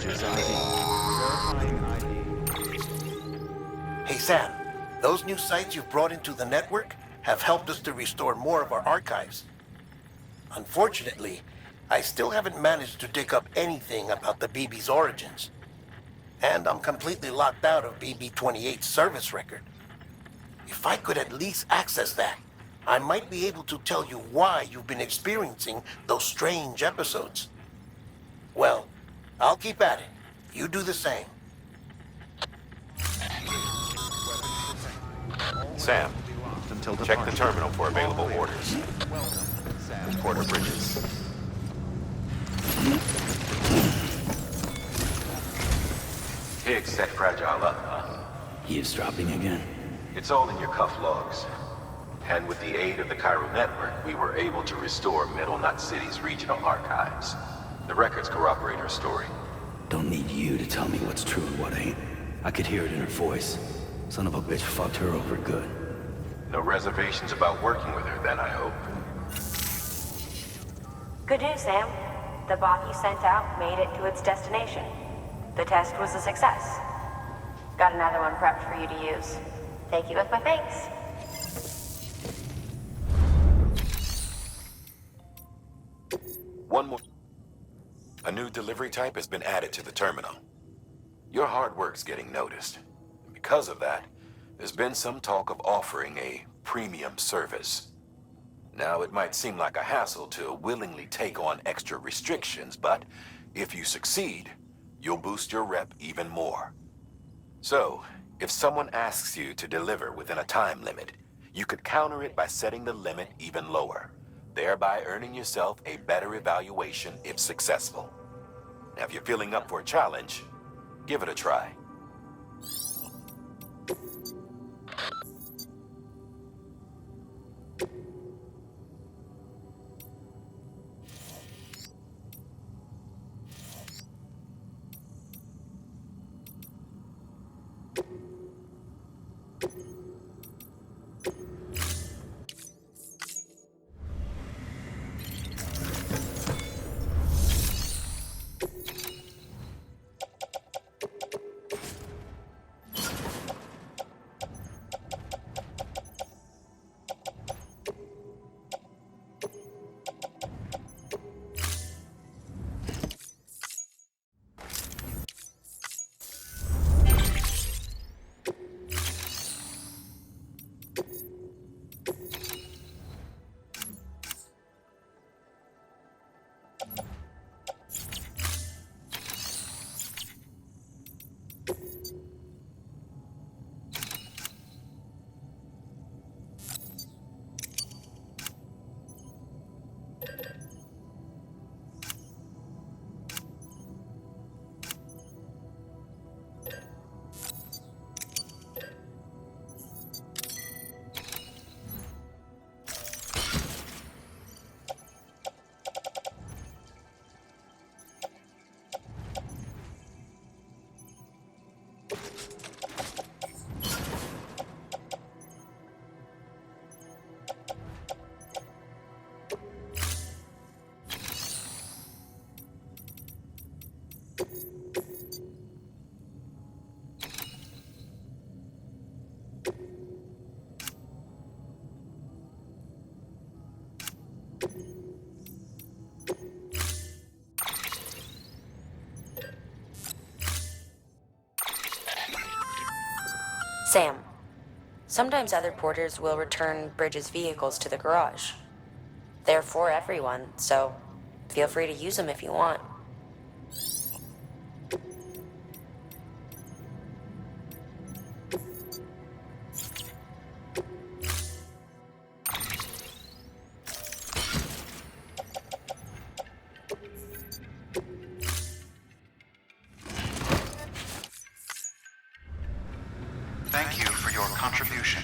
Bridges ID. Verifying ID. Hey Sam, those new sites you've brought into the network have helped us to restore more of our archives. Unfortunately, I still haven't managed to dig up anything about the BB's origins. And I'm completely locked out of BB-28's service record. If I could at least access that, I might be able to tell you why you've been experiencing those strange episodes. Well, I'll keep at it. You do the same. Sam, check the terminal for available orders. Porter Bridges. Higgs set Fragile up, huh? Eavesdropping again. It's all in your cuff logs. And with the aid of the Chiral Network, we were able to restore Middle Knot City's regional archives. The records corroborate her story. Don't need you to tell me what's true and what ain't. I could hear it in her voice. Son of a bitch fucked her over good. No reservations about working with her then, I hope. Good news, Sam. The bot you sent out made it to its destination. The test was a success. Got another one prepped for you to use. Thank you with my thanks. One more. A new delivery type has been added to the terminal. Your hard work's getting noticed. And because of that, there's been some talk of offering a premium service. Now, it might seem like a hassle to willingly take on extra restrictions, but if you succeed, you'll boost your rep even more. So, if someone asks you to deliver within a time limit, you could counter it by setting the limit even lower, thereby earning yourself a better evaluation if successful. Now, if you're feeling up for a challenge, give it a try. Sam, sometimes other porters will return Bridges' vehicles to the garage. They're for everyone, so feel free to use them if you want. Thank you for your contribution.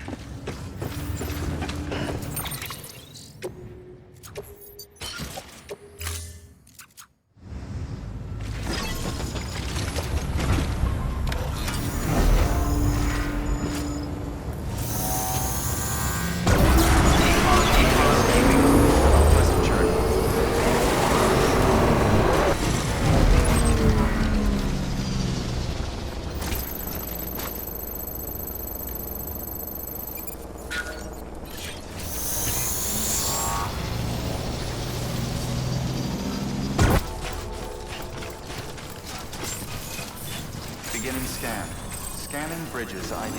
Scan. Scanning Bridges ID.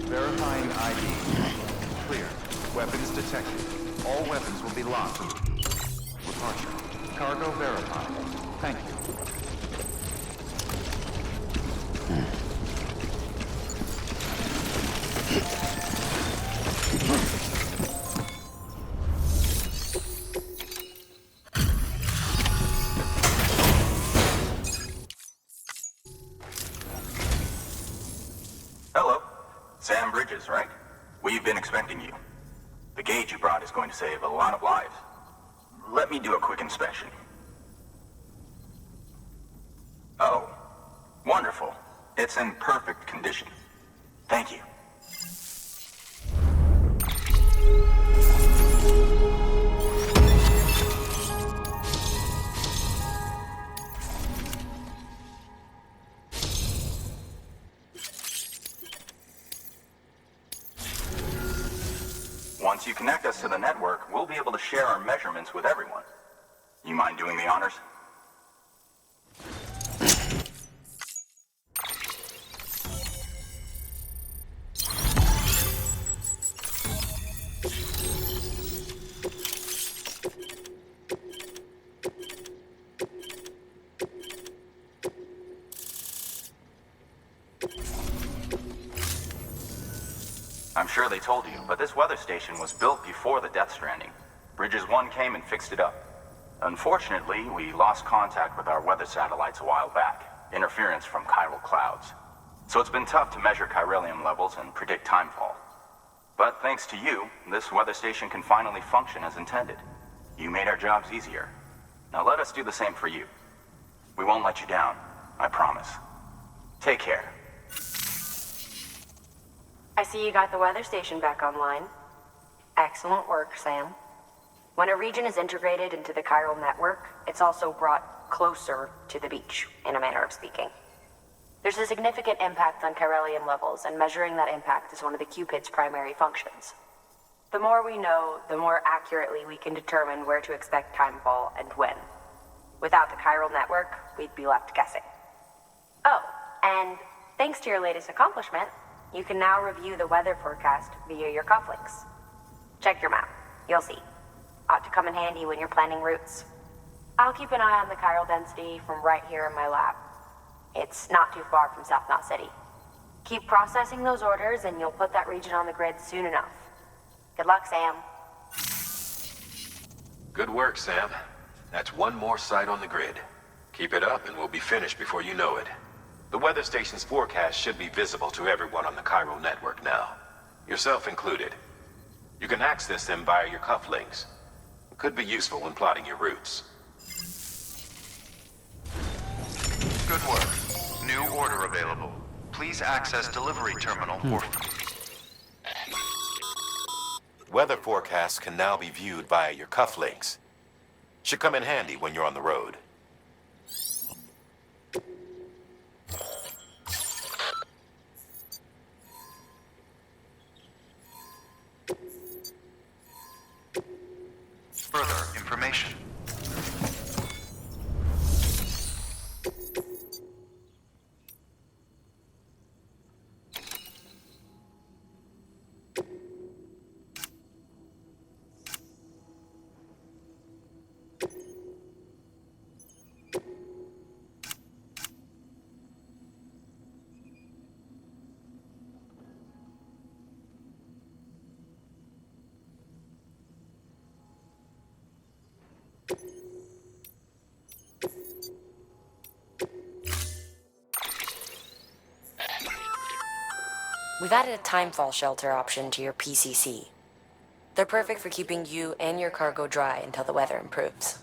Verifying ID. Clear. Weapons detected. All weapons will be locked. Departure. Cargo verified. Thank you. Hello. Sam Bridges, right? We've been expecting you. The gauge you brought is going to save a lot of lives. Let me do a quick inspection. Oh, wonderful. It's in perfect condition. Thank you. Once you connect us to the network, we'll be able to share our measurements with everyone. You mind doing the honors? I'm sure they told you, but this weather station was built before the Death Stranding. Bridges 1 came and fixed it up. Unfortunately, we lost contact with our weather satellites a while back. Interference from chiral clouds. So it's been tough to measure chiralium levels and predict timefall. But thanks to you, this weather station can finally function as intended. You made our jobs easier. Now let us do the same for you. We won't let you down, I promise. Take care. I see you got the weather station back online. Excellent work, Sam. When a region is integrated into the chiral network, it's also brought closer to the beach, in a manner of speaking. There's a significant impact on chiralium levels, and measuring that impact is one of the Cupid's primary functions. The more we know, the more accurately we can determine where to expect timefall and when. Without the chiral network, we'd be left guessing. Oh, and thanks to your latest accomplishment, you can now review the weather forecast via your cufflinks. Check your map. You'll see. Ought to come in handy when you're planning routes. I'll keep an eye on the chiral density from right here in my lab. It's not too far from South Knot City. Keep processing those orders and you'll put that region on the grid soon enough. Good luck, Sam. Good work, Sam. That's one more site on the grid. Keep it up and we'll be finished before you know it. The weather station's forecast should be visible to everyone on the chiral network now, yourself included. You can access them via your cufflinks. It could be useful when plotting your routes. Good work. New order available. Please access delivery terminal for... Weather forecasts can now be viewed via your cufflinks. Should come in handy when you're on the road. Further information. We've added a timefall shelter option to your PCC. They're perfect for keeping you and your cargo dry until the weather improves.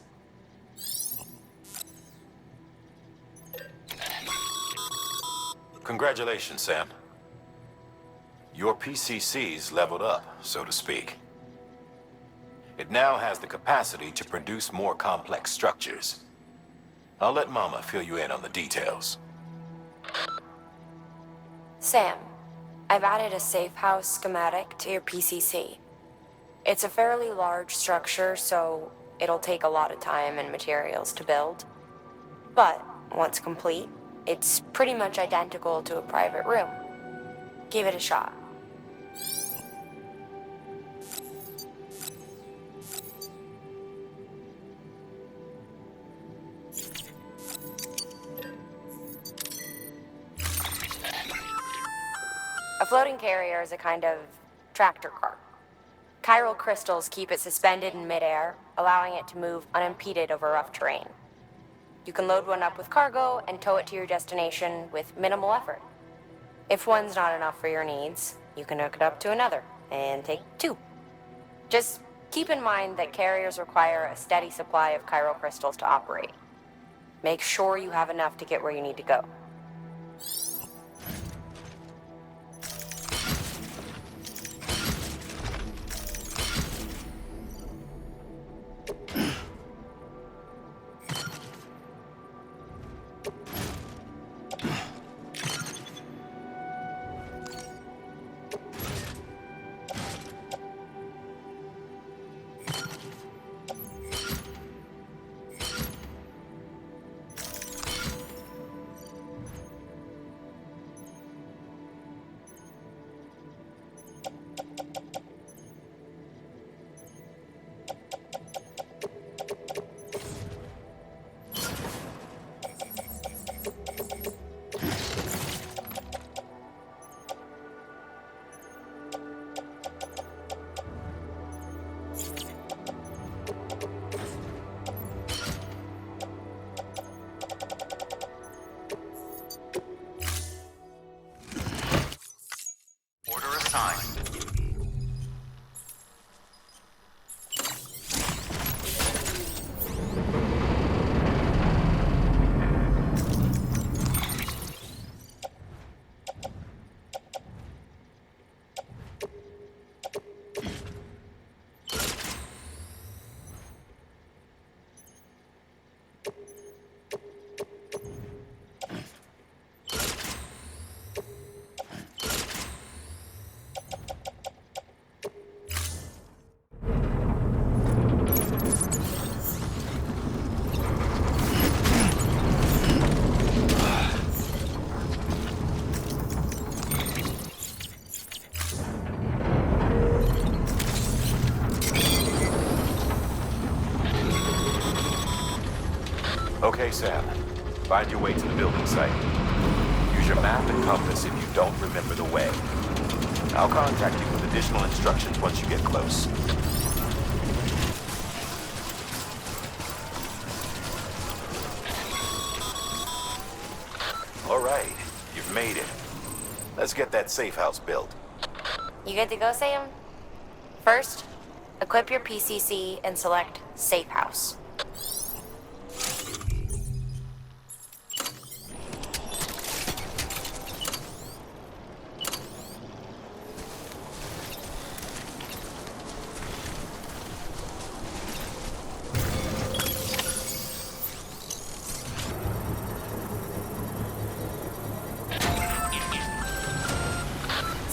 Congratulations, Sam. Your PCC's leveled up, so to speak. It now has the capacity to produce more complex structures. I'll let Mama fill you in on the details. Sam, I've added a safe house schematic to your PCC. It's a fairly large structure, so it'll take a lot of time and materials to build. But once complete, It's pretty much identical to a private room. Give it a shot. A floating carrier is a kind of tractor car. Chiral crystals keep it suspended in midair, allowing it to move unimpeded over rough terrain. You can load one up with cargo and tow it to your destination with minimal effort. If one's not enough for your needs, you can hook it up to another and take two. Just keep in mind that carriers require a steady supply of chiral crystals to operate. Make sure you have enough to get where you need to go. Order assigned. Okay, Sam. Find your way to the building site. Use your map and compass if you don't remember the way. I'll contact you with additional instructions once you get close. All right, you've made it. Let's get that safe house built. You good to go, Sam? First, equip your PCC and select Safe House.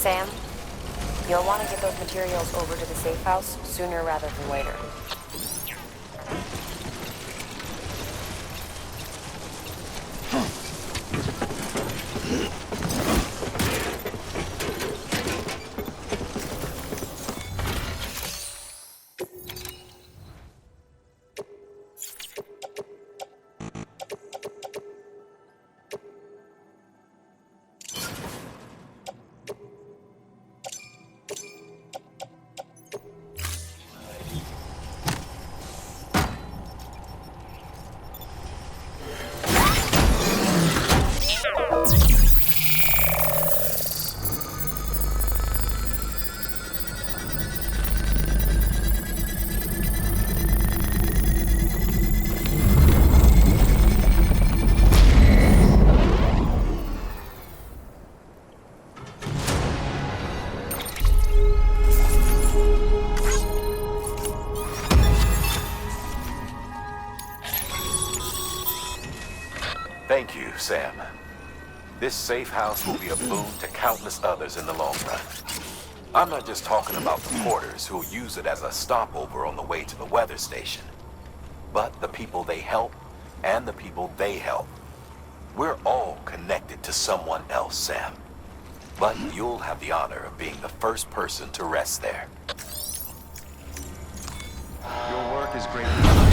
Sam, you'll want to get those materials over to the safe house sooner rather than later. Thank you, Sam. This safe house will be a boon to countless others in the long run. I'm not just talking about the porters who'll use it as a stopover on the way to the weather station, but the people they help and the people they help. We're all connected to someone else, Sam. But you'll have the honor of being the first person to rest there. Your work is greatly appreciated.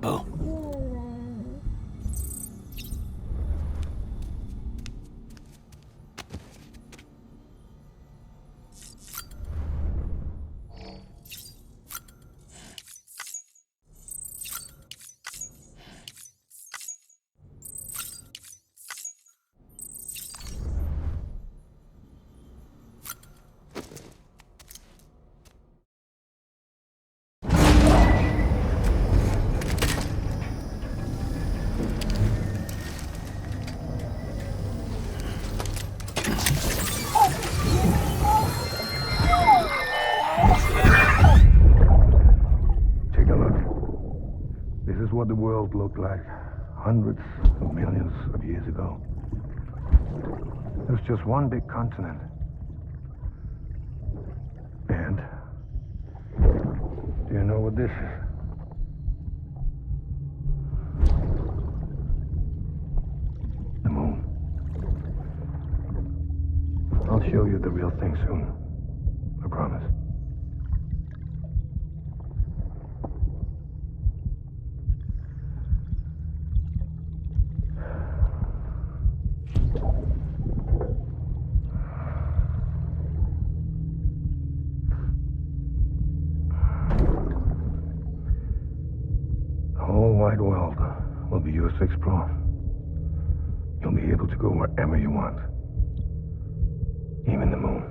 Oh. What the world looked like hundreds of millions of years ago. It was just one big continent. And do you know what this is? The moon. I'll show you the real thing soon. I promise. Wide world will be yours to explore. You'll be able to go wherever you want. Even the moon.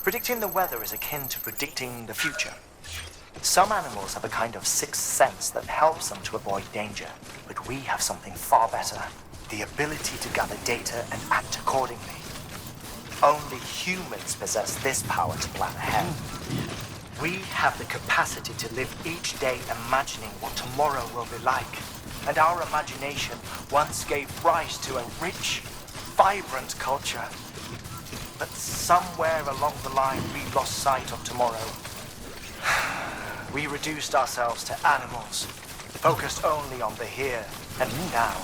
Predicting the weather is akin to predicting the future. Some animals have a kind of sixth sense that helps them to avoid danger, but we have something far better, the ability to gather data and act accordingly. Only humans possess this power to plan ahead. We have the capacity to live each day imagining what tomorrow will be like, and our imagination once gave rise to a rich, vibrant culture. But somewhere along the line, we lost sight of tomorrow. We reduced ourselves to animals, focused only on the here and now.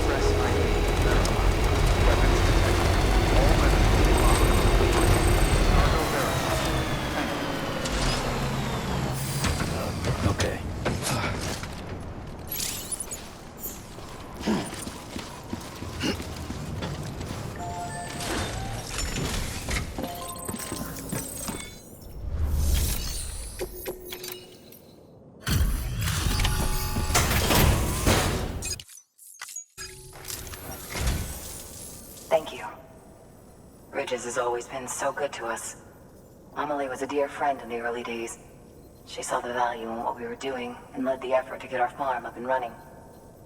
Press ID. Verify. Weapons detected. All weapons will be locked. Cargo verified. Thank you. Okay. Thank you. Bridges has always been so good to us. Amelie was a dear friend in the early days. She saw the value in what we were doing and led the effort to get our farm up and running.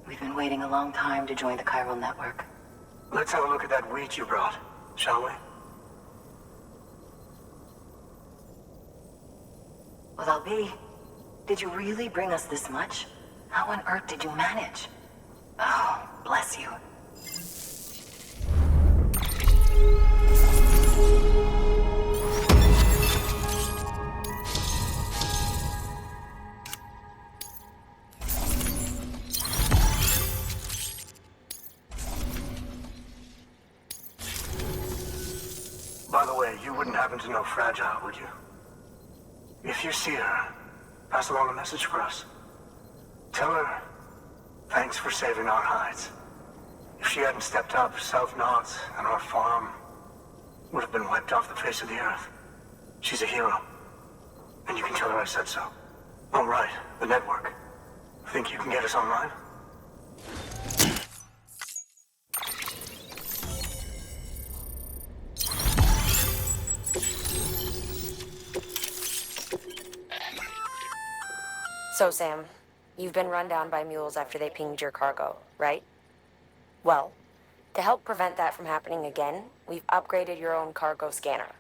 We've been waiting a long time to join the chiral network. Let's have a look at that wheat you brought, shall we? Well, I'll be. Did you really bring us this much? How on earth did you manage? Oh, bless you. By the way, you wouldn't happen to know Fragile, would you? If you see her, pass along a message for us. Tell her, thanks for saving our hides. If she hadn't stepped up, South Nods and our farm would have been wiped off the face of the earth. She's a hero. And you can tell her I said so. All right, the network. Think you can get us online? So, Sam, you've been run down by mules after they pinged your cargo, right? Well, to help prevent that from happening again, we've upgraded your own cargo scanner.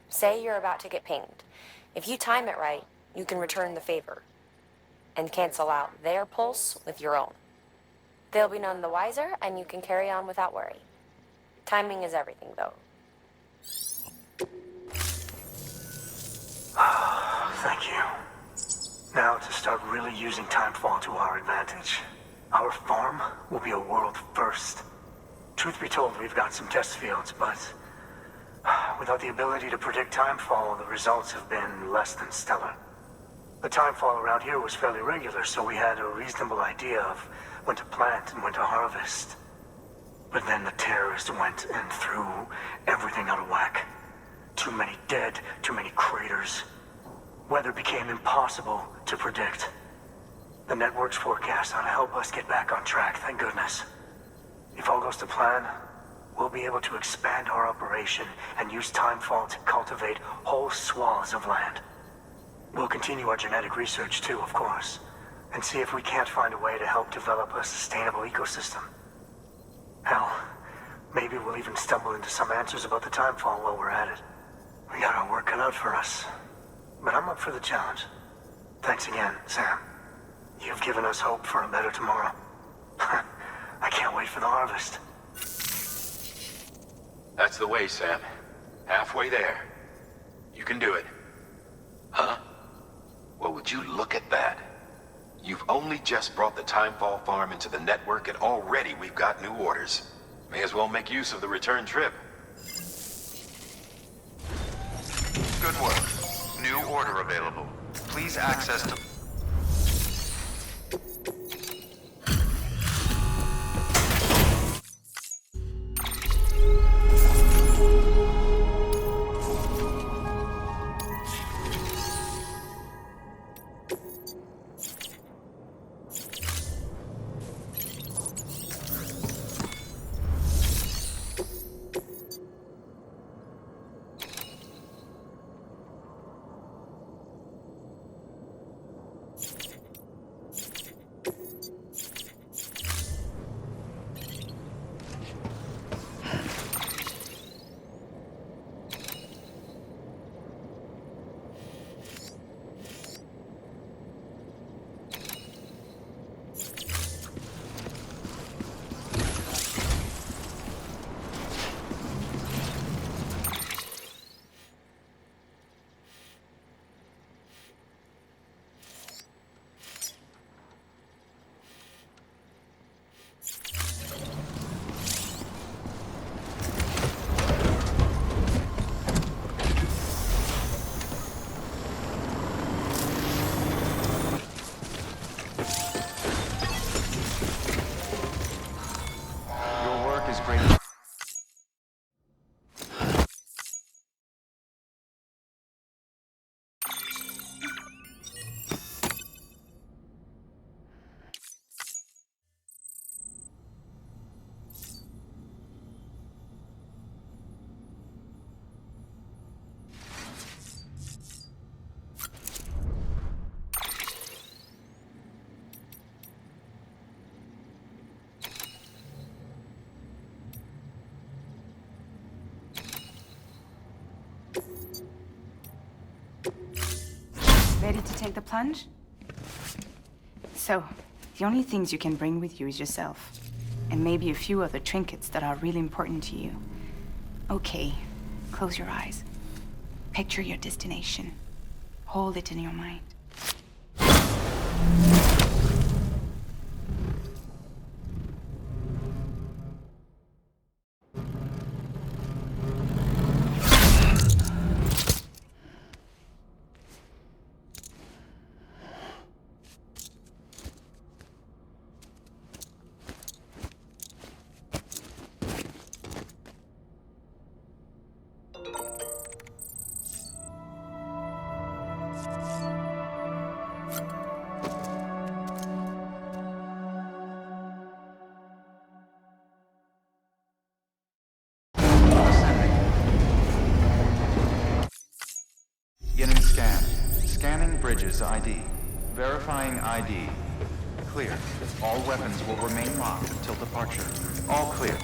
Say you're about to get pinged. If you time it right, you can return the favor and cancel out their pulse with your own. They'll be none the wiser, and you can carry on without worry. Timing is everything, though. Thank you. Now to start really using timefall to our advantage. Our farm will be a world first. Truth be told, we've got some test fields, but without the ability to predict timefall, the results have been less than stellar. The timefall around here was fairly regular, so we had a reasonable idea of when to plant and when to harvest. But then the terrorists went and threw everything out of whack. Too many dead, too many craters. Weather became impossible to predict. The network's forecast ought to help us get back on track, thank goodness. If all goes to plan, we'll be able to expand our operation and use timefall to cultivate whole swaths of land. We'll continue our genetic research too, of course, and see if we can't find a way to help develop a sustainable ecosystem. Hell, maybe we'll even stumble into some answers about the timefall while we're at it. We got our work cut out for us. But I'm up for the challenge. Thanks again, Sam. You've given us hope for a better tomorrow. I can't wait for the harvest. That's the way, Sam. Halfway there. You can do it. Huh? Well, would you look at that? You've only just brought the Timefall farm into the network, and already we've got new orders. May as well make use of the return trip. Good work. New order available. Please access to... Ready to take the plunge? So, the only things you can bring with you is yourself. And maybe a few other trinkets that are really important to you. Okay, close your eyes. Picture your destination. Hold it in your mind. Beginning scan. Scanning bridges ID. Verifying ID. Clear. All weapons will remain locked until departure. All clear.